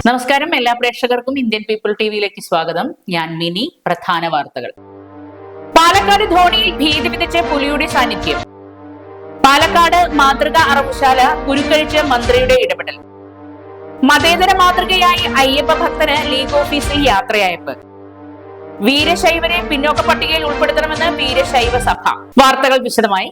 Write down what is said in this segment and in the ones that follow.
നമസ്കാരം, എല്ലാ പ്രേക്ഷകർക്കും ഇന്ത്യൻ പീപ്പിൾ ടിവിയിലേക്ക് സ്വാഗതം. ഞാൻ മിനി. പ്രധാന വാർത്തകൾ. പാലക്കാട് ധോണിയിൽ ഭീതി വിതച്ച പുലിയുടെ സാന്നിധ്യം. പാലക്കാട് മാതൃക അറവുശാല കുരുക്കഴിച്ച് മന്ത്രിയുടെ ഇടപെടൽ. മതേതര മാതൃകയായി അയ്യപ്പ ഭക്തന് ലീഗ് ഓഫീസിൽ യാത്രയയപ്പ്. വീരശൈവരെ പിന്നോക്ക പട്ടികയിൽ ഉൾപ്പെടുത്തണമെന്ന് വീരശൈവ സഭ. വാർത്തകൾ വിശദമായി.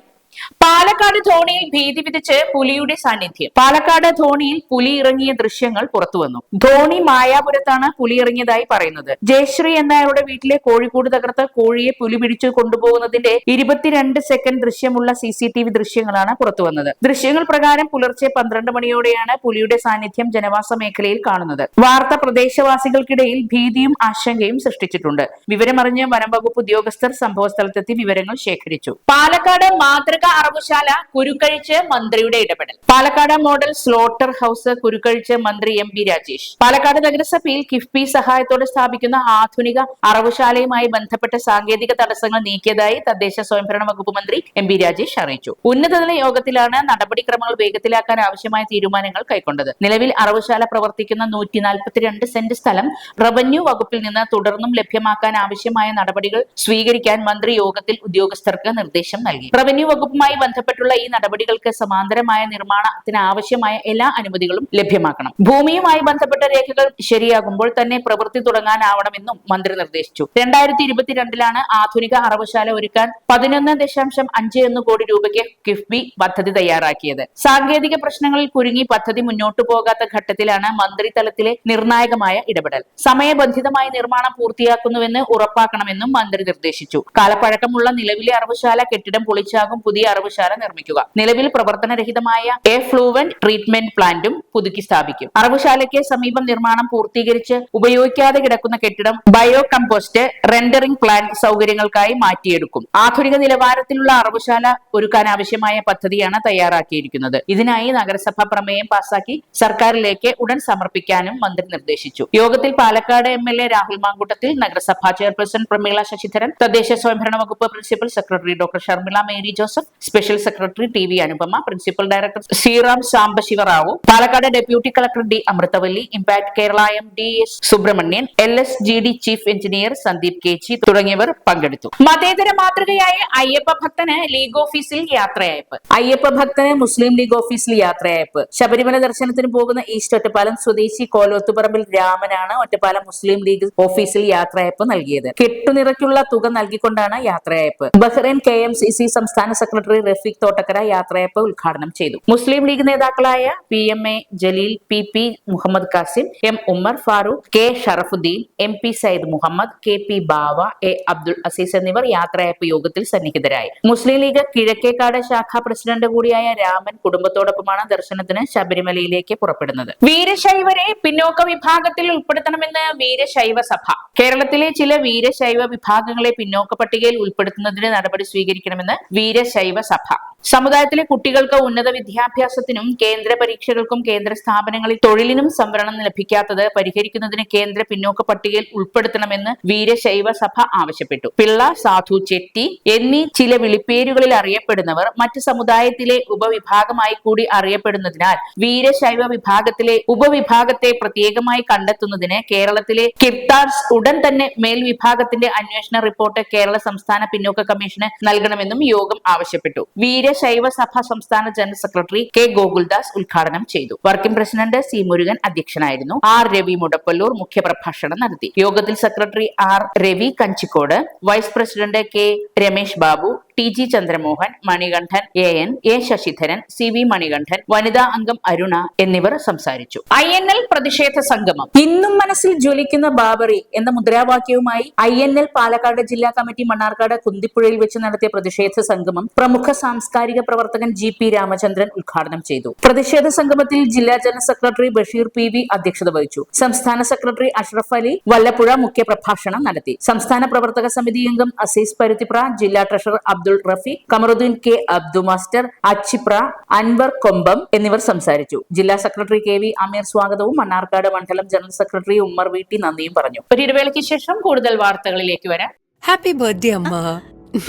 പാലക്കാട് ധോണിയിൽ ഭീതി വിതച്ച് പുലിയുടെ സാന്നിധ്യം. പാലക്കാട് ധോണിയിൽ പുലി ഇറങ്ങിയ ദൃശ്യങ്ങൾ പുറത്തുവന്നു. ധോണി മായാപുരത്താണ് പുലി ഇറങ്ങിയതായി പറയുന്നത്. ജയശ്രീ എന്നയാളുടെ വീട്ടിലെ കോഴിക്കൂട് തകർത്ത് കോഴിയെ പുലി പിടിച്ചു കൊണ്ടുപോകുന്നതിന്റെ 22 സെക്കൻഡ് ദൃശ്യമുള്ള CCTV ദൃശ്യങ്ങളാണ് പുറത്തുവന്നത്. ദൃശ്യങ്ങൾ പ്രകാരം പുലർച്ചെ 12 മണിയോടെയാണ് പുലിയുടെ സാന്നിധ്യം ജനവാസ മേഖലയിൽ കാണുന്നത്. വാർത്ത പ്രദേശവാസികൾക്കിടയിൽ ഭീതിയും ആശങ്കയും സൃഷ്ടിച്ചിട്ടുണ്ട്. വിവരമറിഞ്ഞ് വനം വകുപ്പ് ഉദ്യോഗസ്ഥർ സംഭവസ്ഥലത്തെത്തി വിവരങ്ങൾ ശേഖരിച്ചു. പാലക്കാട് മാതൃക അറവുശാല കുരുക്കഴിച്ച് മന്ത്രിയുടെ ഇടപെടൽ. പാലക്കാട് മോഡൽ സ്ലോട്ടർ ഹൌസ് കുരുക്കഴിച്ച് മന്ത്രി MP രാജേഷ്. പാലക്കാട് നഗരസഭയിൽ കിഫ്ബി സഹായത്തോടെ സ്ഥാപിക്കുന്ന ആധുനിക അറവുശാലയുമായി ബന്ധപ്പെട്ട സാങ്കേതിക തടസ്സങ്ങൾ നീക്കിയതായി തദ്ദേശ സ്വയംഭരണ വകുപ്പ് മന്ത്രി MP രാജേഷ് അറിയിച്ചു. ഉന്നതതല യോഗത്തിലാണ് നടപടിക്രമങ്ങൾ വേഗത്തിലാക്കാൻ ആവശ്യമായ തീരുമാനങ്ങൾ കൈക്കൊണ്ടത്. നിലവിൽ അറവുശാല പ്രവർത്തിക്കുന്ന 142 സെന്റ് സ്ഥലം റവന്യൂ വകുപ്പിൽ നിന്ന് തുടർന്നും ലഭ്യമാക്കാൻ ആവശ്യമായ നടപടികൾ സ്വീകരിക്കാൻ മന്ത്രി യോഗത്തിൽ ഉദ്യോഗസ്ഥർക്ക് നിർദ്ദേശം നൽകി. റവന്യൂ വകുപ്പുമായി ബന്ധപ്പെട്ടുള്ള ഈ നടപടികൾക്ക് സമാന്തരമായ നിർമ്മാണത്തിന് ആവശ്യമായ എല്ലാ അനുമതികളും ലഭ്യമാക്കണം. ഭൂമിയുമായി ബന്ധപ്പെട്ട രേഖകൾ ശരിയാകുമ്പോൾ തന്നെ പ്രവൃത്തി തുടങ്ങാനാവണമെന്നും മന്ത്രി നിർദ്ദേശിച്ചു. 2022 ആധുനിക അറവുശാല ഒരുക്കാൻ 11.51 കോടി രൂപയ്ക്ക് കിഫ്ബി പദ്ധതി തയ്യാറാക്കിയത്. സാങ്കേതിക പ്രശ്നങ്ങളിൽ കുരുങ്ങി പദ്ധതി മുന്നോട്ടു പോകാത്ത ഘട്ടത്തിലാണ് മന്ത്രിതലത്തിലെ നിർണായകമായ ഇടപെടൽ. സമയബന്ധിതമായി നിർമ്മാണം പൂർത്തിയാക്കുന്നുവെന്ന് ഉറപ്പാക്കണമെന്നും മന്ത്രി നിർദ്ദേശിച്ചു. കാലപ്പഴക്കമുള്ള നിലവിലെ അറവുശാല കെട്ടിടം പൊളിച്ചാകും പുതിയ അറവുശാല നിർമ്മിക്കുക. നിലവിൽ പ്രവർത്തനരഹിതമായ എഫ്ലൂവന്റ് ട്രീറ്റ്മെന്റ് പ്ലാന്റും പുതുക്കി സ്ഥാപിക്കും. അറവുശാലയ്ക്ക് സമീപം നിർമ്മാണം പൂർത്തീകരിച്ച് ഉപയോഗിക്കാതെ കിടക്കുന്ന കെട്ടിടം ബയോ കമ്പോസ്റ്റ് റെൻഡറിംഗ് പ്ലാന്റ് സൗകര്യങ്ങൾക്കായി മാറ്റിയെടുക്കും. ആധുനിക നിലവാരത്തിലുള്ള അറവുശാല ഒരുക്കാൻ ആവശ്യമായ പദ്ധതിയാണ് തയ്യാറാക്കിയിരിക്കുന്നത്. ഇതിനായി നഗരസഭ പ്രമേയം പാസാക്കി സർക്കാരിലേക്ക് ഉടൻ സമർപ്പിക്കാനും മന്ത്രി നിർദ്ദേശിച്ചു. യോഗത്തിൽ പാലക്കാട് MLA രാഹുൽ മാങ്കൂട്ടത്തിൽ, നഗരസഭാ ചെയർപേഴ്സൺ പ്രമീള ശശിധരൻ, തദ്ദേശ സ്വയംഭരണ വകുപ്പ് principal secretary doctor Sharmila Mary Joseph, special secretary TV Anupama, principal director Sriram Sambasivarao, Palakkad deputy collector D Amruthavalli, impact Kerala MD S Subrahmanian, LSGD chief engineer Sandeep KG തുടങ്ങിയവർ പങ്കെടുത്തു. മതേതര മാതൃകയായ അയ്യപ്പ ഭക്തന് ലീഗ് ഓഫീസിൽ യാത്രയയപ്പ്. അയ്യപ്പ ഭക്തന് മുസ്ലിം ലീഗ് ഓഫീസിൽ യാത്രയയപ്പ്. ശബരിമല ദർശനത്തിന് പോകുന്ന ഈസ്റ്റ് ഒറ്റപ്പാലം സ്വദേശി കോലോത്തുപറമ്പിൽ രാമനാണ് ഒറ്റപ്പാലം മുസ്ലിം ലീഗ് ഓഫീസിൽ യാത്രയയപ്പ് നൽകിയത്. കെട്ടുനിറയ്ക്കുള്ള തുക നൽകിക്കൊണ്ടാണ് യാത്രയയപ്പ്. ബഹ്റൈൻ KMCC സംസ്ഥാന സെക്രട്ടറി റഫീഖ് തോട്ടക്കര യാത്രയയപ്പ് ഉദ്ഘാടനം ചെയ്തു. മുസ്ലിം ലീഗ് നേതാക്കളായ PMA Jaleel, PP Muhammad Kasim, M Ummer Farooq, K Sharafuddin, MP Sayyid Muhammad, KP Bava, A Abdul Aziz എന്നിവർ യാത്രയയപ്പ് യോഗത്തിൽ സന്നിഹിതരായി. മുസ്ലിം ലീഗ് കിഴക്കേക്കാട് ശാഖാ പ്രസിഡന്റ് കൂടിയായ രാമൻ കുടുംബത്തോടൊപ്പമാണ് ദർശനത്തിന് ശബരിമലയിലേക്ക് പുറപ്പെടുന്നത്. വീരശൈവരെ പിന്നോക്ക വിഭാഗത്തിൽ ഉൾപ്പെടുത്തണമെന്ന് വീരശൈവ സഭ. കേരളത്തിലെ ചില വീരശൈവ വിഭാഗങ്ങളെ പിന്നോക്ക പട്ടികയിൽ ഉൾപ്പെടുത്തുന്നതിന് നടപടി സ്വീകരിക്കണമെന്ന് വീരശൈവ സഭ. സമുദായത്തിലെ കുട്ടികൾക്ക് ഉന്നത വിദ്യാഭ്യാസത്തിനും കേന്ദ്ര പരീക്ഷകൾക്കും കേന്ദ്ര സ്ഥാപനങ്ങളിൽ തൊഴിലിനും സംവരണം ലഭിക്കാത്തത് പരിഹരിക്കുന്നതിന് കേന്ദ്ര പിന്നോക്ക പട്ടികയിൽ ഉൾപ്പെടുത്തണമെന്ന് വീരശൈവ സഭ ആവശ്യപ്പെട്ടു. പിള്ള, സാധു, ചെട്ടി എന്നീ ചില വിളിപ്പേരുകളിൽ അറിയപ്പെടുന്നവർ മറ്റ് സമുദായത്തിലെ ഉപവിഭാഗമായി കൂടി അറിയപ്പെടുന്നതിനാൽ വീരശൈവ വിഭാഗത്തിലെ ഉപവിഭാഗത്തെ പ്രത്യേകമായി കണ്ടെത്തുന്നതിന് കേരളത്തിലെ കിർത്താർസ് ഉടൻ തന്നെ മേൽവിഭാഗത്തിന്റെ അന്വേഷണ റിപ്പോർട്ട് കേരള സംസ്ഥാന പിന്നോക്ക കമ്മീഷന് നൽകണമെന്നും യോഗം ആവശ്യപ്പെട്ടു. വീരശൈവ സഭ സംസ്ഥാന ജനറൽ സെക്രട്ടറി K ഗോകുൽദാസ് ഉദ്ഘാടനം ചെയ്തു. വർക്കിംഗ് പ്രസിഡന്റ് C മുരുകൻ അധ്യക്ഷനായിരുന്നു. R രവി മുടപ്പല്ലൂർ മുഖ്യപ്രഭാഷണം നടത്തി. യോഗത്തിൽ secretary R Ravi Kanjikode, vice president K Ramesh Babu, TG Chandramohan, Manikandan, AN, A Sasidharan, CV Manikandan, വനിതാ അംഗം അരുണ എന്നിവർ സംസാരിച്ചു. INL പ്രതിഷേധ സംഗമം. ഇന്നും മനസ്സിൽ ജ്വലിക്കുന്ന ബാബറി എന്ന മുദ്രാവാക്യവുമായി INL പാലക്കാട് ജില്ലാ കമ്മിറ്റി മണ്ണാർക്കാട് കുന്തിപ്പുഴയിൽ വെച്ച് നടത്തിയ പ്രതിഷേധ സംഗമം പ്രമുഖ സാംസ്കാരിക പ്രവർത്തകൻ GP രാമചന്ദ്രൻ ഉദ്ഘാടനം ചെയ്തു. പ്രതിഷേധ സംഗമത്തിൽ ജില്ലാ ജനറൽ സെക്രട്ടറി ബഷീർ PV അധ്യക്ഷത വഹിച്ചു. സംസ്ഥാന സെക്രട്ടറി അഷ്റഫ് അലി വല്ലപ്പുഴ മുഖ്യപ്രഭാഷണം നടത്തി. സംസ്ഥാന പ്രവർത്തക സമിതി അംഗം അസീസ് പരുത്തിപ്ര, ജില്ലാ treasurer Abdul Rafeeq, Kamaruddin K Abdu master, Achipra, Anwar Kombam എന്നിവർ സംസാരിച്ചു. ജില്ലാ സെക്രട്ടറി KV അമീർ സ്വാഗതവും മണ്ണാർക്കാട് മണ്ഡലം ജനറൽ സെക്രട്ടറി ഉമ്മർ വീട്ടി നന്ദിയും പറഞ്ഞു. ഒരു ഇടവേളയ്ക്ക് ശേഷം കൂടുതൽ വാർത്തകളിലേക്ക് വരാം. ഹാപ്പി ബർത്ത്ഡേ അമ്മ.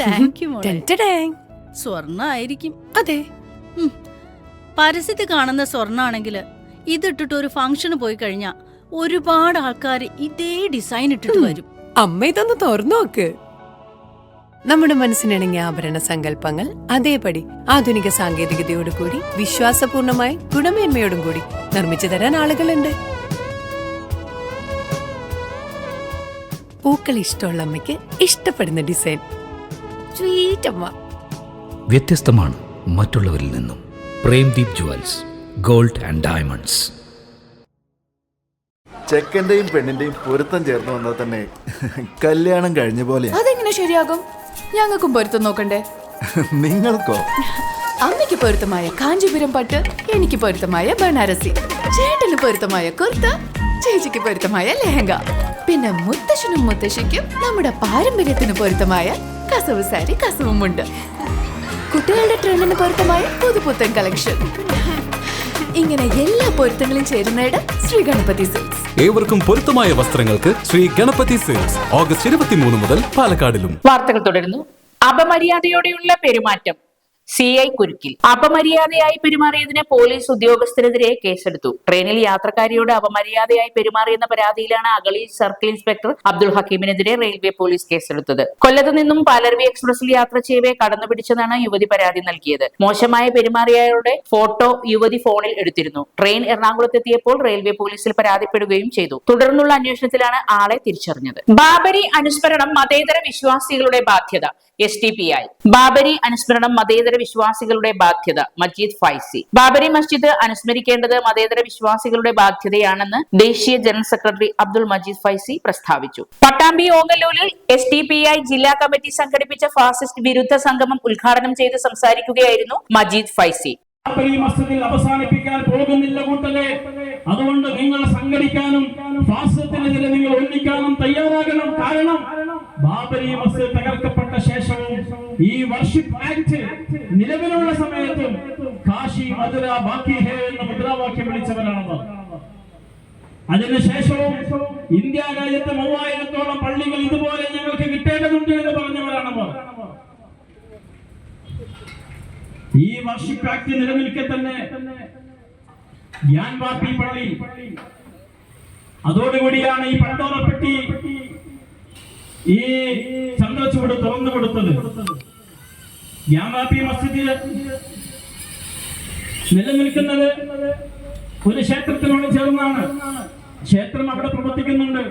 താങ്ക് യു മോളെ. സ്വർണ്ണായിരിക്കും. അതെ, പരസ്യത്തിൽ കാണുന്ന സ്വർണ്ണാണെങ്കില് ഇതിട്ടിട്ട് ഒരു ഫംഗ്ഷന് പോയി കഴിഞ്ഞാ ഒരുപാട് ആൾക്കാർ ഇതേ ഡിസൈൻ ഇട്ടിട്ട് വരും. അമ്മ ഇതൊന്ന് തുറന്നു നോക്ക്. നമ്മുടെ മനസ്സിനിണങ്ങിയ ആഭരണ സങ്കല്പങ്ങൾ അതേപടി ആധുനിക സാങ്കേതികതയോടു കൂടി വിശ്വാസപൂർണമായി ഗുണമേന്മയോടും കൂടി നിർമ്മിച്ചു തരാൻ ആളുകളുണ്ട്. പൂക്കൾ ഇഷ്ടമുള്ള അമ്മയ്ക്ക് ഇഷ്ടപ്പെടുന്ന ഡിസൈൻ. സ്വീറ്റ് അമ്മ. വ്യത്യസ്തമാണ് മറ്റുള്ളവരിൽ നിന്നും. Premdeep jewels, gold and diamonds. ചെക്കന്റെയും പെണ്ണിന്റെയും പൊരുത്തം ചേർന്ന് വന്നാൽ തന്നെ കല്യാണം കഴിഞ്ഞ പോലെ. അതെങ്ങനെ ശരിയാകും? ഞങ്ങൾക്കും പൊരുത്തം നോക്കണ്ടേ? നിങ്ങൾക്കോ? അമ്മയ്ക്ക് പൊരുത്തമായ കാഞ്ചീപുരം പട്ട്, എനിക്ക് പൊരുത്തമായ ബനാറസി, ചേട്ടന് പൊരുത്തമായ കുർത്ത, ചേച്ചിക്ക് പൊരുത്തമായ ലെഹങ്ക, പിന്നെ മുത്തശ്ശനും മുത്തശ്ശിക്കും നമ്മുടെ പാരമ്പര്യത്തിന് പൊരുത്തമായ കസവ് സാരി, കസവുമുണ്ട്. കുട്ടികളുടെ ട്രെൻഡിന് പൊരുത്തമായ പുതുപുത്തൻ കളക്ഷൻ. ഇങ്ങനെ എല്ലാ പൊരുത്തങ്ങളും ചേരുന്നയിടം ശ്രീ ഗണപതി സിൽക്സ്. ഏവർക്കും പൊരുത്തമായ വസ്ത്രങ്ങൾക്ക് ശ്രീ ഗണപതി സിൽക്സ്. ഓഗസ്റ്റ് 23 മുതൽ പാലക്കാടിലും. വാർത്തകൾ തുടരുന്നു. അപമര്യാദയോടെയുള്ള പെരുമാറ്റം, CI കുരുക്കിൽ. അപമര്യാദയായി പെരുമാറിയതിന് പോലീസ് ഉദ്യോഗസ്ഥരെതിരെ കേസെടുത്തു. ട്രെയിനിൽ യാത്രക്കാരിയോട് അപമര്യാദയായി പെരുമാറിയെന്ന പരാതിയിലാണ് അഗളി സർക്കിൾ ഇൻസ്പെക്ടർ അബ്ദുൾ ഹക്കീമിനെതിരെ റെയിൽവേ പോലീസ് കേസെടുത്തത്. കൊല്ലത്ത് നിന്നും പാലരുവി എക്സ്പ്രസിൽ യാത്ര ചെയ്യവേ കടന്നുപിടിച്ചതാണ് യുവതി പരാതി നൽകിയത്. മോശമായ പെരുമാറിയവരുടെ ഫോട്ടോ യുവതി ഫോണിൽ എടുത്തിരുന്നു. ട്രെയിൻ എറണാകുളത്തെത്തിയപ്പോൾ റെയിൽവേ പോലീസിൽ പരാതിപ്പെടുകയും ചെയ്തു. തുടർന്നുള്ള അന്വേഷണത്തിലാണ് ആളെ തിരിച്ചറിഞ്ഞത്. ബാബരി അനുസ്മരണം മതേതര വിശ്വാസികളുടെ ബാധ്യത, SDPI. ബാബരി അനുസ്മരണം മതേതര വിശ്വാസികളുടെ ബാധ്യത, മജീദ് ഫൈസി. ബാബരി മസ്ജിദ് അനുസ്മരിക്കേണ്ടത് മതേതര വിശ്വാസികളുടെ ബാധ്യതയാണെന്ന് ദേശീയ ജനറൽ സെക്രട്ടറി അബ്ദുൾ മജീദ് ഫൈസി പ്രസ്താവിച്ചു. പട്ടാമ്പി ഓങ്ങല്ലൂരിൽ SDPI ജില്ലാ കമ്മിറ്റി സംഘടിപ്പിച്ച ഫാസിസ്റ്റ് വിരുദ്ധ സംഗമം ഉദ്ഘാടനം ചെയ്ത് സംസാരിക്കുകയായിരുന്നു മജീദ് ഫൈസി. ബാബരി മസ്ജിദിൽ അവസാനിപ്പിക്കാൻ പോകുന്നില്ല കൂട്ടരെ. അതുകൊണ്ട് നിങ്ങൾ സംഘടിക്കാനും ഫാസിസത്തിനെതിരെ നിങ്ങൾ ഒന്നിക്കാനും തയ്യാറാകണം. കാരണം ബാബരി മസ്ജിദ് തകർക്കപ്പെട്ട ശേഷവും ഈ വർഷിപ്പ് ആക്ട് നിലവിലുള്ള സമയത്തും കാശി മധുര ബാക്കി ഹേ എന്ന മുദ്രാവാക്യം വിളിച്ചവരാണത്. അതിനുശേഷവും ഇന്ത്യ രാജ്യത്ത് 3000-ഓളം പള്ളികൾ ഇതുപോലെ ഞങ്ങൾക്ക് കിട്ടേണ്ടതുണ്ട് എന്ന് പറഞ്ഞവരാണവർ. ഈ വർഷിപ്പ് ആക്ട് നിലനിൽക്കെ തന്നെ ഗ്യാൻവാപ്പി പള്ളി, അതോടുകൂടിയാണ് ഈ പണ്ടോറപ്പെട്ടി, ഈ ചന്ദ്രചൂട് തുറന്നു കൊടുത്തത്. ഗ്യാൻവാപ്പി മസ്ജിദ് നിലനിൽക്കുന്നത് ഒരു ക്ഷേത്രത്തിനോട് ചേർന്നാണ്. ക്ഷേത്രം അവിടെ പ്രവർത്തിക്കുന്നുണ്ട്,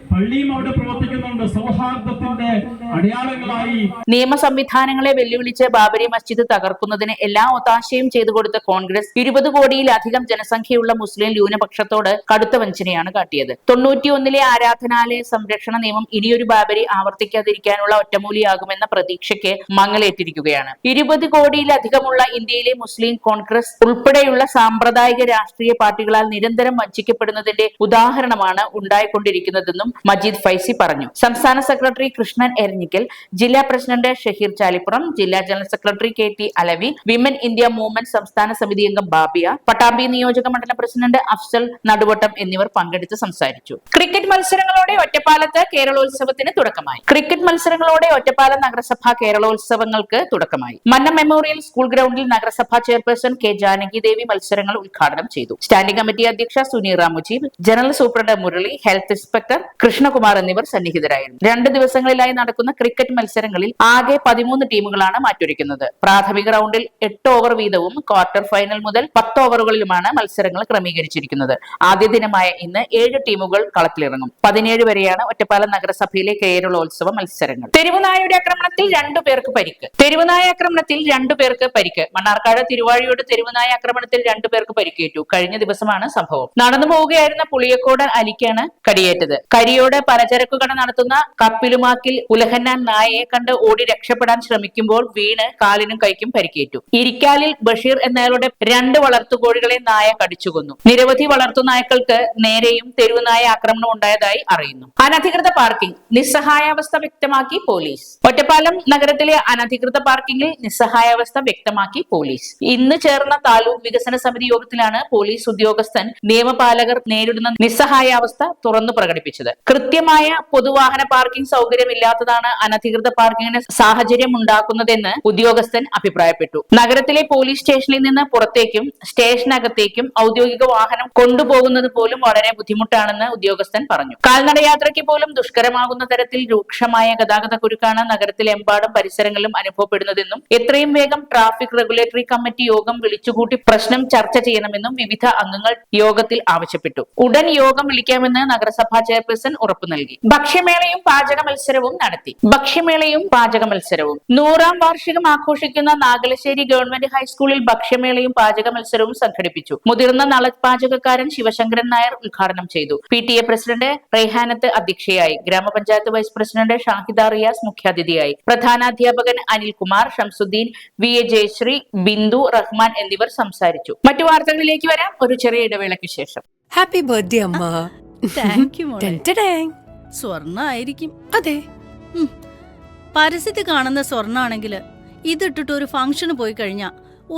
പള്ളിയും അവിടെ പ്രവർത്തിക്കുന്നുണ്ട്. സൗഹാർദ്ദത്തിന്റെ അടയാളങ്ങളായി നിയമ സംവിധാനങ്ങളെ വെല്ലുവിളിച്ച് ബാബരി മസ്ജിദ് തകർക്കുന്നതിന് എല്ലാ ഒത്താശയും ചെയ്തു കൊടുത്ത കോൺഗ്രസ് 20 കോടിയിലധികം ജനസംഖ്യയുള്ള മുസ്ലിം ന്യൂനപക്ഷത്തോട് കടുത്ത വഞ്ചനയാണ് കാട്ടിയത്. 91-ലെ ആരാധനാലയ സംരക്ഷണ നിയമം ഇനിയൊരു ബാബരി ആവർത്തിക്കാതിരിക്കാനുള്ള ഒറ്റമൂലിയാകുമെന്ന പ്രതീക്ഷയ്ക്ക് മങ്ങലേറ്റിരിക്കുകയാണ്. 20 കോടിയിലധികമുള്ള ഇന്ത്യയിലെ മുസ്ലിം കോൺഗ്രസ് ഉൾപ്പെടെയുള്ള സാമ്പ്രദായിക രാഷ്ട്രീയ പാർട്ടികളാൽ നിരന്തരം വഞ്ചിക്കപ്പെടുന്നതിന്റെ ഉദാഹരണമാണ് ഉണ്ടായിക്കൊണ്ടിരിക്കുന്നതെന്നും മജീദ് ഫൈസി പറഞ്ഞു. സംസ്ഥാന സെക്രട്ടറി കൃഷ്ണൻ എരഞ്ഞിക്കൽ, ജില്ലാ പ്രസിഡന്റ് ഷഹീർ ചാലിപ്പുറം, ജില്ലാ general secretary KT Alavi, women India movement സംസ്ഥാന സമിതി അംഗം ബാബിയ, പട്ടാമ്പി നിയോജക മണ്ഡലം പ്രസിഡന്റ് അഫ്സൽ നടുവട്ടം എന്നിവർ പങ്കെടുത്ത് സംസാരിച്ചു. ക്രിക്കറ്റ് മത്സരങ്ങളോടെ ഒറ്റപ്പാലത്ത് കേരളോത്സവത്തിന് തുടക്കമായി. ക്രിക്കറ്റ് മത്സരങ്ങളോടെ ഒറ്റപ്പാലം നഗരസഭ കേരളോത്സവങ്ങൾക്ക് തുടക്കമായി. മന്നം മെമ്മോറിയൽ സ്കൂൾ ഗ്രൗണ്ടിൽ നഗരസഭാ ചെയർപേഴ്സൺ K ജാനകി ദേവി മത്സരങ്ങൾ ഉദ്ഘാടനം ചെയ്തു. സ്റ്റാൻഡിംഗ് കമ്മിറ്റി അധ്യക്ഷ Suneera Mujeeb, general superintendent Murali, health inspector Krishnakumar എന്നിവർ സന്നിഹിതരായിരുന്നു. 2 ദിവസങ്ങളിലായി നടക്കുന്ന ക്രിക്കറ്റ് മത്സരങ്ങളിൽ ആകെ 13 ടീമുകളാണ് മാറ്റുരയ്ക്കുന്നത്. പ്രാഥമിക റൗണ്ടിൽ 8 ഓവർ വീതവും ക്വാർട്ടർ ഫൈനൽ മുതൽ 10 ഓവറുകളിലുമാണ് മത്സരങ്ങൾ ക്രമീകരിച്ചിരിക്കുന്നത്. ആദ്യ ദിനമായ ഇന്ന് 7 ടീമുകൾ കളത്തിലിറങ്ങും. 17 വരെയാണ് ഒറ്റപ്പാലം നഗരസഭയിലെ കേരളോത്സവ മത്സരങ്ങൾ. തെരുവുനായയുടെ ആക്രമണത്തിൽ 2 പേർക്ക് പരിക്ക്. തെരുവുനായ ആക്രമണത്തിൽ 2 പേർക്ക് പരിക്ക്. മണ്ണാർക്കാട് തിരുവാഴിയോട് തെരുവുനായ ആക്രമണത്തിൽ 2 പേർക്ക് പരിക്കേറ്റു. കഴിഞ്ഞ ദിവസമാണ് സംഭവം. നടന്നു പോവുകയായിരുന്ന പുളിയക്കോട് അലിക്കാണ് കടിയേറ്റത്. കരിയോട് പലചരക്ക് കട നടത്തുന്ന കപ്പിലുമാക്കിൽ ഉലഹന്നാൻ നായയെ കണ്ട് ഓടി രക്ഷപ്പെടാൻ ശ്രമിക്കുമ്പോൾ വീണ് കാലിനും കൈക്കും പരിക്കേറ്റു. ഇരിക്കാലിൽ ബഷീർ എന്നയാളുടെ 2 വളർത്തുകോഴികളെ നായ കടിച്ചുകൊന്നു. നിരവധി വളർത്തുനായ്ക്കൾക്ക് നേരെയും തെരുവുനായ ആക്രമണം ഉണ്ടായതായി അറിയുന്നു. അനധികൃത പാർക്കിംഗ്, നിസ്സഹായാവസ്ഥ വ്യക്തമാക്കി പോലീസ്. ഒറ്റപ്പാലം നഗരത്തിലെ അനധികൃത പാർക്കിംഗിൽ നിസ്സഹായാവസ്ഥ വ്യക്തമാക്കി പോലീസ്. ഇന്ന് ചേർന്ന താലൂക്ക് വികസന സമിതി യോഗത്തിലാണ് പോലീസ് ഉദ്യോഗസ്ഥൻ നിയമപാലകർ നേരിടുന്ന നിസ്സഹായാവസ്ഥ തുറന്നു പ്രകടിപ്പിച്ചത്. കൃത്യമായ പൊതുവാഹന പാർക്കിംഗ് സൗകര്യമില്ലാത്തതാണ് അനധികൃത പാർക്കിംഗിന് സാഹചര്യം ഉണ്ടാക്കുന്നതെന്ന് ഉദ്യോഗസ്ഥൻ അഭിപ്രായപ്പെട്ടു. നഗരത്തിലെ പോലീസ് സ്റ്റേഷനിൽ നിന്ന് പുറത്തേക്കും സ്റ്റേഷനകത്തേക്കും ഔദ്യോഗിക വാഹനം കൊണ്ടുപോകുന്നത് പോലും വളരെ ബുദ്ധിമുട്ടാണെന്ന് ഉദ്യോഗസ്ഥൻ പറഞ്ഞു. കാൽനടയാത്രയ്ക്ക് പോലും ദുഷ്കരമാകുന്ന തരത്തിൽ രൂക്ഷമായ ഗതാഗത കുരുക്കാണ് നഗരത്തിലെമ്പാടും പരിസരങ്ങളിലും അനുഭവപ്പെടുന്നതെന്നും എത്രയും വേഗം ട്രാഫിക് റെഗുലേറ്ററി കമ്മിറ്റി യോഗം വിളിച്ചുകൂട്ടി പ്രശ്നം ചർച്ച ചെയ്യണമെന്നും വിവിധ അംഗങ്ങൾ യോഗത്തിൽ ആവശ്യപ്പെട്ടു. ഉടൻ യോഗം വിളിക്കാമെന്ന് നഗരസഭാ ചെയർപേഴ്സൺ ഉറപ്പു നൽകി. ഭക്ഷ്യമേളയും പാചക മത്സരവും നടത്തി. ഭക്ഷ്യമേളയും പാചക മത്സരവും 100ാം വാർഷികം ആഘോഷിക്കുന്ന നാഗലശ്ശേരി ഗവൺമെന്റ് ഹൈസ്കൂളിൽ ഭക്ഷ്യമേളയും പാചക മത്സരവും സംഘടിപ്പിച്ചു. മുതിർന്ന നളപാചകക്കാരൻ ശിവശങ്കരൻ നായർ ഉദ്ഘാടനം ചെയ്തു. PTA പ്രസിഡന്റ് റെയ്ഹാനത്ത് അധ്യക്ഷയായി. ഗ്രാമപഞ്ചായത്ത് വൈസ് പ്രസിഡന്റ് ഷാഹിദ റിയാസ് മുഖ്യാതിഥിയായി. പ്രധാനാധ്യാപകൻ അനിൽകുമാർ, ഷംസുദ്ദീൻ, VA ജയശ്രീ, ബിന്ദു, റഹ്മാൻ എന്നിവർ സംസാരിച്ചു. മറ്റു വാർത്തകളിലേക്ക് വരാം ഒരു ചെറിയ ഇടവേളയ്ക്ക് ശേഷം. ഹാപ്പി ബർത്ത്ഡേ അമ്മ. താങ്ക് യു മോളെ. ടെൻറ്റഡാങ്. സ്വർണ്ണ ആയിരിക്കും. അതെ, പരസ്യത്തിൽ കാണുന്ന സ്വർണ്ണാണെങ്കിൽ ഇതിട്ടിട്ട് ഒരു ഫംഗ്ഷന് പോയി കഴിഞ്ഞാ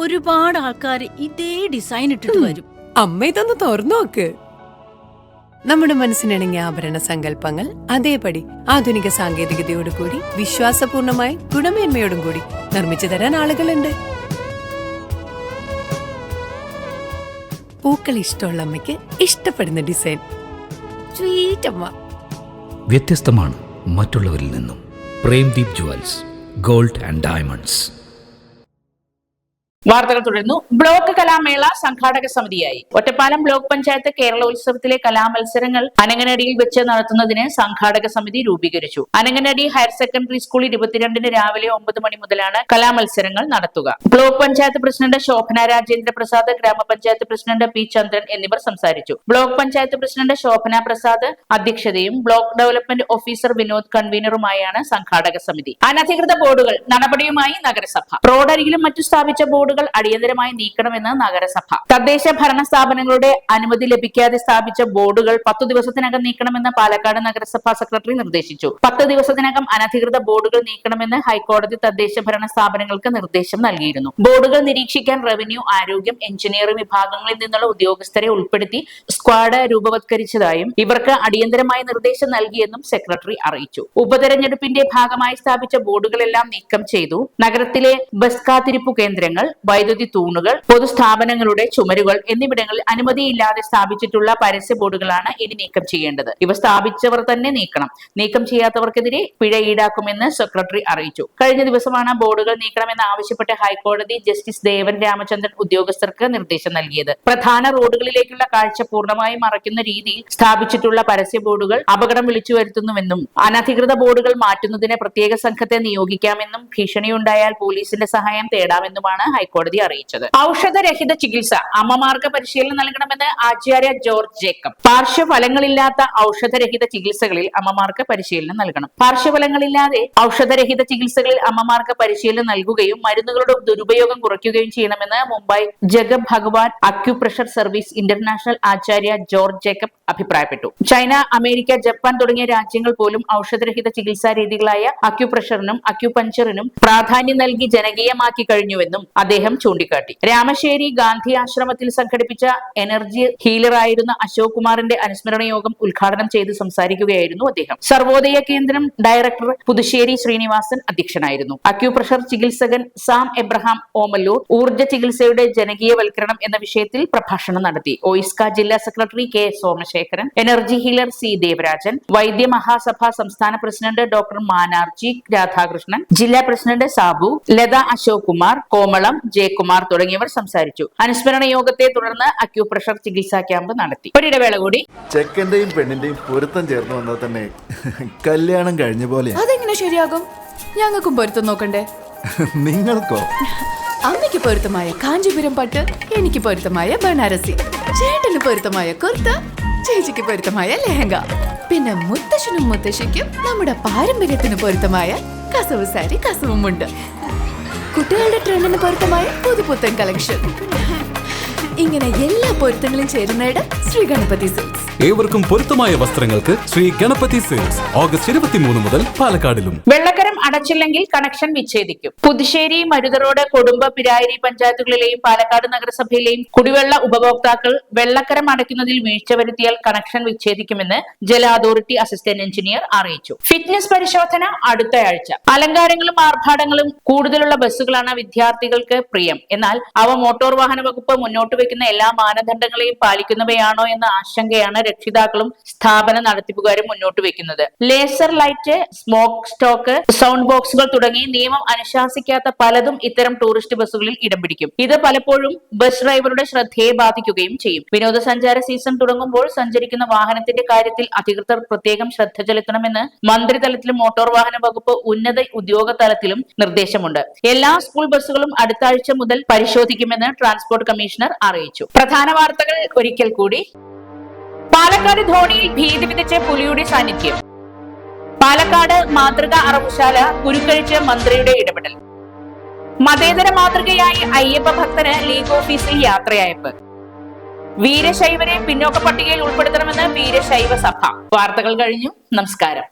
ഒരുപാട് ആൾക്കാർ ഇതേ ഡിസൈൻ ഇട്ടിട്ട് വരും. അമ്മ ഇതൊന്ന് തുറന്നു നോക്ക്. നമ്മുടെ മനസ്സിനിണങ്ങിയ ആഭരണ സങ്കല്പങ്ങൾ അതേപടി ആധുനിക സാങ്കേതികതയോട് കൂടി വിശ്വാസപൂർണമായി ഗുണമേന്മയോടും കൂടി നിർമ്മിച്ചു തരാൻ ആളുകളുണ്ട്. പൂക്കൾ ഇഷ്ടമുള്ള അമ്മയ്ക്ക് ഇഷ്ടപ്പെടുന്ന ഡിസൈൻ. സ്വീറ്റ് അമ്മ. വ്യത്യസ്തമാണ് മറ്റുള്ളവരിൽ നിന്നും. Premdeep jewels, gold and diamonds. വാർത്തകൾ തുടരുന്നു. ബ്ലോക്ക് കലാമേള സംഘാടക സമിതിയായി. ഒറ്റപ്പാലം ബ്ലോക്ക് പഞ്ചായത്ത് കേരളോത്സവത്തിലെ കലാമത്സരങ്ങൾ അനങ്ങനടിയിൽ വെച്ച് നടത്തുന്നതിന് സംഘാടക സമിതി രൂപീകരിച്ചു. അനങ്ങനടി ഹയർ സെക്കൻഡറി സ്കൂൾ 22-ന് രാവിലെ 9 മണി മുതലാണ് കലാമത്സരങ്ങൾ നടത്തുക. ബ്ലോക്ക് പഞ്ചായത്ത് പ്രസിഡന്റ് ശോഭന രാജേന്ദ്ര പ്രസാദ്, ഗ്രാമപഞ്ചായത്ത് പ്രസിഡന്റ് P ചന്ദ്രൻ എന്നിവർ സംസാരിച്ചു. ബ്ലോക്ക് പഞ്ചായത്ത് പ്രസിഡന്റ് ശോഭന പ്രസാദ് അധ്യക്ഷതയും ബ്ലോക്ക് ഡെവലപ്മെന്റ് ഓഫീസർ വിനോദ് കൺവീനറുമായാണ് സംഘാടക സമിതി. അനധികൃത ബോർഡുകൾ നടപടിയുമായി നഗരസഭ. റോഡരികിലും മറ്റു സ്ഥാപിച്ച ബോർഡുകൾ അടിയന്തരമായി നീക്കണമെന്ന് നഗരസഭ. തദ്ദേശ ഭരണ സ്ഥാപനങ്ങളുടെ അനുമതി ലഭിക്കാതെ സ്ഥാപിച്ച ബോർഡുകൾ 10 ദിവസത്തിനകം നീക്കണമെന്ന് പാലക്കാട് നഗരസഭാ സെക്രട്ടറി നിർദ്ദേശിച്ചു. 10 ദിവസത്തിനകം അനധികൃത ബോർഡുകൾ നീക്കണമെന്ന് ഹൈക്കോടതി തദ്ദേശ ഭരണ സ്ഥാപനങ്ങൾക്ക് നിർദ്ദേശം നൽകിയിരുന്നു. ബോർഡുകൾ നിരീക്ഷിക്കാൻ റവന്യൂ, ആരോഗ്യം, എഞ്ചിനീയറിംഗ് വിഭാഗങ്ങളിൽ നിന്നുള്ള ഉദ്യോഗസ്ഥരെ ഉൾപ്പെടുത്തി സ്ക്വാഡ് രൂപവത്കരിച്ചതായും ഇവർക്ക് അടിയന്തരമായി നിർദ്ദേശം നൽകിയെന്നും സെക്രട്ടറി അറിയിച്ചു. ഉപതെരഞ്ഞെടുപ്പിന്റെ ഭാഗമായി സ്ഥാപിച്ച ബോർഡുകളെല്ലാം നീക്കം ചെയ്തു. നഗരത്തിലെ ബസ് കാത്തിരിപ്പു കേന്ദ്രങ്ങൾ, വൈദ്യുതി തൂണുകൾ, പൊതുസ്ഥാപനങ്ങളുടെ ചുമരുകൾ എന്നിവിടങ്ങളിൽ അനുമതിയില്ലാതെ സ്ഥാപിച്ചിട്ടുള്ള പരസ്യ ബോർഡുകളാണ് ഇനി നീക്കം ചെയ്യേണ്ടത്. ഇവ സ്ഥാപിച്ചവർ തന്നെ നീക്കണം. നീക്കം ചെയ്യാത്തവർക്കെതിരെ പിഴ ഈടാക്കുമെന്ന് സെക്രട്ടറി അറിയിച്ചു. കഴിഞ്ഞ ദിവസമാണ് ബോർഡുകൾ നീക്കണമെന്ന് ആവശ്യപ്പെട്ട് ഹൈക്കോടതി ജസ്റ്റിസ് ദേവൻ രാമചന്ദ്രൻ ഉദ്യോഗസ്ഥർക്ക് നിർദ്ദേശം നൽകിയത്. പ്രധാന റോഡുകളിലേക്കുള്ള കാഴ്ച പൂർണ്ണമായും മറയ്ക്കുന്ന രീതിയിൽ സ്ഥാപിച്ചിട്ടുള്ള പരസ്യ ബോർഡുകൾ അപകടം വിളിച്ചു വരുത്തുന്നുവെന്നും അനധികൃത ബോർഡുകൾ മാറ്റുന്നതിന് പ്രത്യേക സംഘത്തെ നിയോഗിക്കാമെന്നും ഭീഷണിയുണ്ടായാൽ പോലീസിന്റെ സഹായം തേടാമെന്നുമാണ് ഹൈക്കോടതി അറിയിച്ചത്. ഔഷധരഹിത ചികിത്സ അമ്മമാർക്ക് പരിശീലനം നൽകണമെന്ന് ആചാര്യ ജോർജ് ജേക്കബ്. പാർശ്വഫലങ്ങളില്ലാത്ത ഔഷധരഹിത ചികിത്സകളിൽ അമ്മമാർക്ക് പരിശീലനം നൽകണം. പാർശ്വഫലങ്ങളില്ലാതെ ഔഷധരഹിത ചികിത്സകളിൽ അമ്മമാർക്ക് പരിശീലനം നൽകുകയും മരുന്നുകളുടെ ദുരുപയോഗം കുറയ്ക്കുകയും ചെയ്യണമെന്ന് മുംബൈ ജഗബ് ഭഗവാൻ അക്യുപ്രഷർ സർവീസ് ഇന്റർനാഷണൽ ആചാര്യ ജോർജ് ജേക്കബ് അഭിപ്രായപ്പെട്ടു. ചൈന, അമേരിക്ക, ജപ്പാൻ തുടങ്ങിയ രാജ്യങ്ങൾ പോലും ഔഷധരഹിത ചികിത്സാ രീതികളായ അക്യുപ്രഷറിനും അക്യുപഞ്ചറിനും പ്രാധാന്യം നൽകി ജനകീയമാക്കി കഴിഞ്ഞുവെന്നും അദ്ദേഹം ചൂണ്ടിക്കാട്ടി. രാമശ്ശേരി ഗാന്ധി ആശ്രമത്തിൽ സംഘടിപ്പിച്ച എനർജി ഹീലറായിരുന്ന അശോക് കുമാറിന്റെ അനുസ്മരണ യോഗം ഉദ്ഘാടനം ചെയ്ത് സംസാരിക്കുകയായിരുന്നു അദ്ദേഹം. സർവോദയ കേന്ദ്രം ഡയറക്ടർ പുതുശ്ശേരി ശ്രീനിവാസൻ അധ്യക്ഷനായിരുന്നു. അക്യുപ്രഷർ ചികിത്സകൻ സാം എബ്രഹാം ഓമല്ലൂർ ഊർജ്ജ ചികിത്സയുടെ ജനകീയവൽക്കരണം എന്ന വിഷയത്തിൽ പ്രഭാഷണം നടത്തി. ഒയിസ്ക ജില്ലാ secretary K Somasekharan, energy healer C Devarajan, Vaidya Mahasabha സംസ്ഥാന പ്രസിഡന്റ് ഡോക്ടർ മാനാർജി രാധാകൃഷ്ണൻ, ജില്ലാ പ്രസിഡന്റ് സാബു, ലത അശോക് കുമാർ, കോമളം ജയകുമാർ തുടങ്ങിയവർ സംസാരിച്ചു. അനുസ്മരണ യോഗത്തെ തുടർന്ന് അക്യുപ്രഷർ ചികിത്സാ ക്യാമ്പ് നടത്തി. ഒരിടവേള കൂടി. ചെക്കന്റെയും പെണ്ണിന്റെയും പൊരുത്തം ചേർന്ന് വന്നാൽ തന്നെ കല്യാണം കഴിഞ്ഞ പോലെ. അതെങ്ങനെ ശരിയാകും? ഞങ്ങൾക്കും പൊരുത്തം നോക്കണ്ടേ? നിങ്ങൾക്കോ? അമ്മയ്ക്ക് പൊരുത്തമായ കാഞ്ചീപുരം പട്ട്, എനിക്ക് പൊരുത്തമായ ബനാറസി, ചേട്ടന് പൊരുത്തമായ കുർത്ത, ചേച്ചിക്ക് പൊരുത്തമായ ലെഹങ്ക, പിന്നെ മുത്തശ്ശനും മുത്തശ്ശിക്കും നമ്മുടെ പാരമ്പര്യത്തിന് പൊരുത്തമായ കസവ് സാരി, കസവുമുണ്ട്. കുട്ടികളുടെ ട്രെൻഡിന് പൊരുത്തമായ പുതുപുത്തൻ കളക്ഷൻ. ഇങ്ങനെ എല്ലാ പൊരുത്തങ്ങളും ചേരുന്നയിടം ശ്രീ ഗണപതി സിൽക്സ്. ഏവർക്കും പൊരുത്തമായ വസ്ത്രങ്ങൾക്ക് ശ്രീ ഗണപതി സിൽക്സ് ഓഗസ്റ്റ് 23 മുതൽ പാലക്കാടിലും. വെള്ളക്കരം അടച്ചില്ലെങ്കിൽ കണക്ഷൻ വിച്ഛേദിക്കും. പുതുശ്ശേരി, മരുതറോഡ്, കൊടുമ്പ, പിരായിരി പഞ്ചായത്തുകളിലെയും പാലക്കാട് നഗരസഭയിലെയും കുടിവെള്ള ഉപഭോക്താക്കൾ വെള്ളക്കരം അടയ്ക്കുന്നതിൽ വീഴ്ച വരുത്തിയാൽ കണക്ഷൻ വിച്ഛേദിക്കുമെന്ന് ജല അതോറിറ്റി അസിസ്റ്റന്റ് എഞ്ചിനീയർ അറിയിച്ചു. ഫിറ്റ്നസ് പരിശോധന അടുത്തയാഴ്ച. അലങ്കാരങ്ങളും ആർഭാടങ്ങളും കൂടുതലുള്ള ബസ്സുകളാണ് വിദ്യാർത്ഥികൾക്ക് പ്രിയം. എന്നാൽ അവ മോട്ടോർ വാഹന വകുപ്പ് മുന്നോട്ട് വയ്ക്കുന്ന എല്ലാ മാനദണ്ഡങ്ങളെയും പാലിക്കുന്നവയാണോ എന്ന ആശങ്കയാണ് രക്ഷിതാക്കളും സ്ഥാപന നടത്തിപ്പുകാരും മുന്നോട്ട് വെക്കുന്നത്. Laser light, smoke stock, sound ബോക്സുകൾ തുടങ്ങി നിയമം അനുശാസിക്കാത്ത പലതും ഇത്തരം ടൂറിസ്റ്റ് ബസ്സുകളിൽ ഇടം പിടിക്കും. ഇത് പലപ്പോഴും ബസ് ഡ്രൈവറുടെ ശ്രദ്ധയെ ബാധിക്കുകയും ചെയ്യും. വിനോദസഞ്ചാര സീസൺ തുടങ്ങുമ്പോൾ സഞ്ചരിക്കുന്ന വാഹനത്തിന്റെ കാര്യത്തിൽ അധികൃതർ പ്രത്യേകം ശ്രദ്ധ ചെലുത്തണമെന്ന് മന്ത്രിതലത്തിലും മോട്ടോർ വാഹന വകുപ്പ് ഉന്നത ഉദ്യോഗ തലത്തിലും നിർദ്ദേശമുണ്ട്. എല്ലാ സ്കൂൾ ബസ്സുകളും അടുത്ത ആഴ്ച മുതൽ പരിശോധിക്കുമെന്ന് ട്രാൻസ്പോർട്ട് കമ്മീഷണർ അറിയിച്ചു. പ്രധാന വാർത്തകൾ ഒരിക്കൽ കൂടി. പാലക്കാട് ധോണിയിൽ ഭീതി വിതച്ച പുലിയുടെ സാന്നിധ്യം. പാലക്കാട് മാതൃകാ അറവുശാല കുരുക്കഴിച്ച് മന്ത്രിയുടെ ഇടപെടൽ. മതേതര മാതൃകയായി അയ്യപ്പ ഭക്തന് ലീഗ് ഓഫീസിൽ യാത്രയയപ്പ്. വീരശൈവരെ പിന്നോക്ക പട്ടികയിൽ ഉൾപ്പെടുത്തണമെന്ന് വീരശൈവ സഭ. വാർത്തകൾ കഴിഞ്ഞു. നമസ്കാരം.